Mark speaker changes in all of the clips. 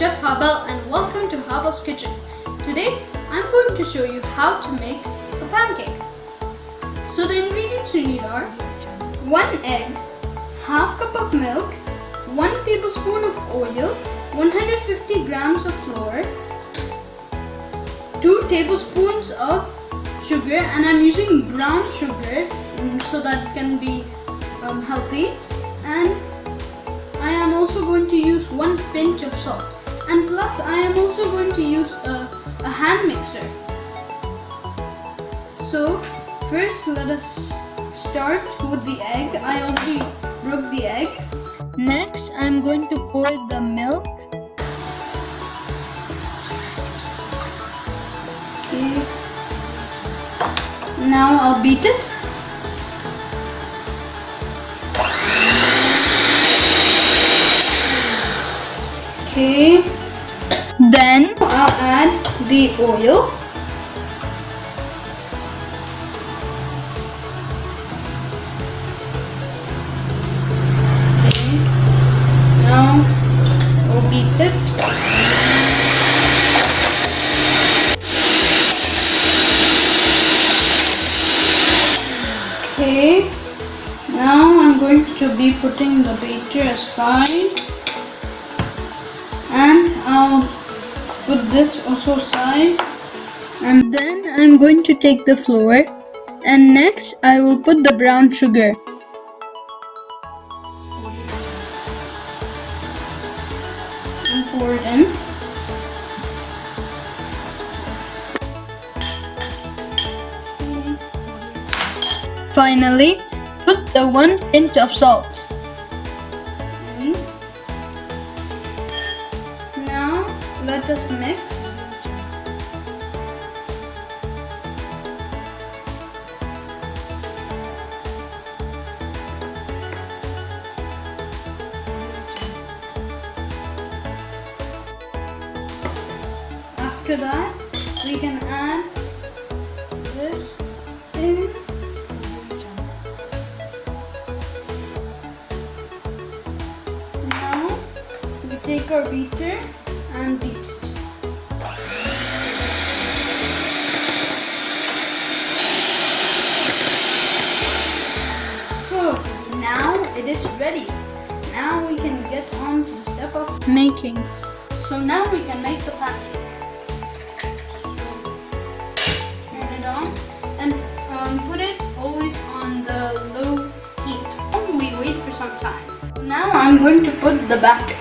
Speaker 1: Chef Habel and welcome to Habel's Kitchen. Today I'm going to show you how to make a pancake. So the ingredients you need are 1 egg, half cup of milk, 1 tablespoon of oil, 150 grams of flour, 2 tablespoons of sugar, and I'm using brown sugar so that it can be healthy, and I am also going to use 1 pinch of salt, and plus I am also going to use a hand mixer. So first let us start with the egg. I already broke the egg. Next I'm going to pour the milk. Okay. Now I'll beat it. Okay, then I'll add the oil. Okay, now we'll beat it. Okay, now I'm going to be putting the batter aside. And I'll put this also aside, and then I'm going to take the flour, and next I will put the brown sugar. And pour it in. Finally, put the 1 pinch of salt. Let us mix. After that, we can add this in. Now we take our beater and beat it. So now it is ready. Now we can get on to the step of making. So now we can make the pancake. Turn it on and put it always on the low heat. We wait for some time. Now I'm going to put the batter.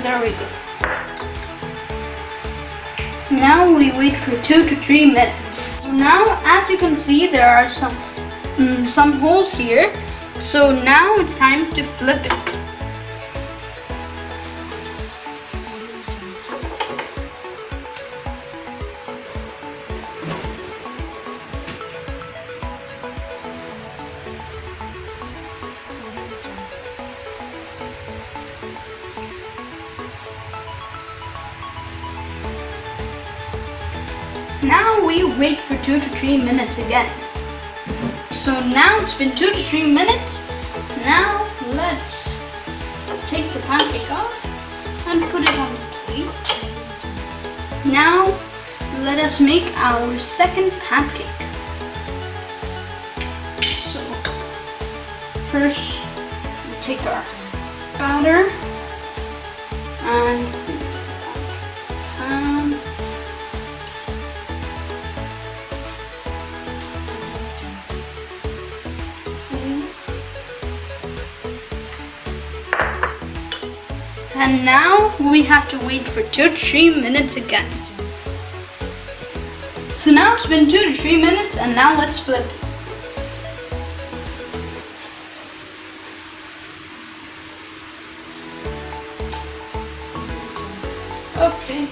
Speaker 1: There we go. Now we wait for 2 to 3 minutes. Now, as you can see, there are some holes here. So now it's time to flip it. Now we wait for 2 to 3 minutes again. So now it's been 2 to 3 minutes. Now let's take the pancake off and put it on the plate. Now let us make our second pancake. So first we take our batter and And now we have to wait for 2 to 3 minutes again. So now it's been 2 to 3 minutes, and now let's flip it. Okay,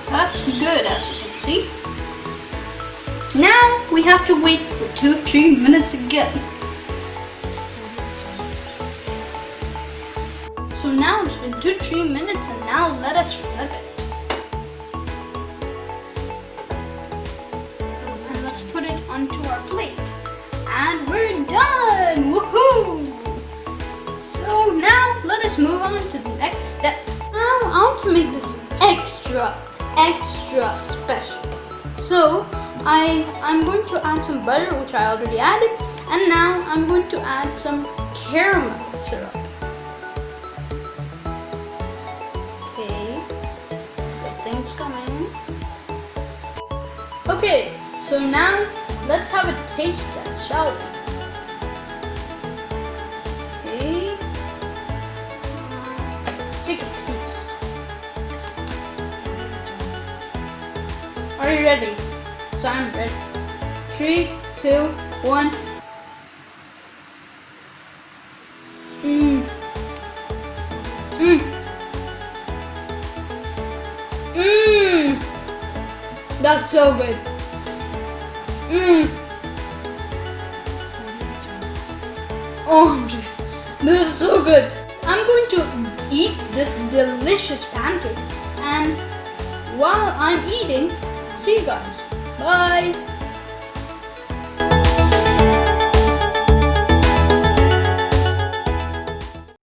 Speaker 1: that's good, as you can see. Now we have to wait for 2 to 3 minutes again. So now it's been 2-3 minutes and now let us flip it. And let's put it onto our plate. And we're done! Woohoo! So now let us move on to the next step. Now I want to make this extra special. So I'm going to add some butter, which I already added, and now I'm going to add some caramel syrup. Okay, good things coming. Okay, so now let's have a taste test, shall we? Okay, let's take a piece. Are you ready? So I'm ready. 3, 2, 1. That's so good. Oh, this is so good. I'm going to eat this delicious pancake, and while I'm eating, see you guys. Bye.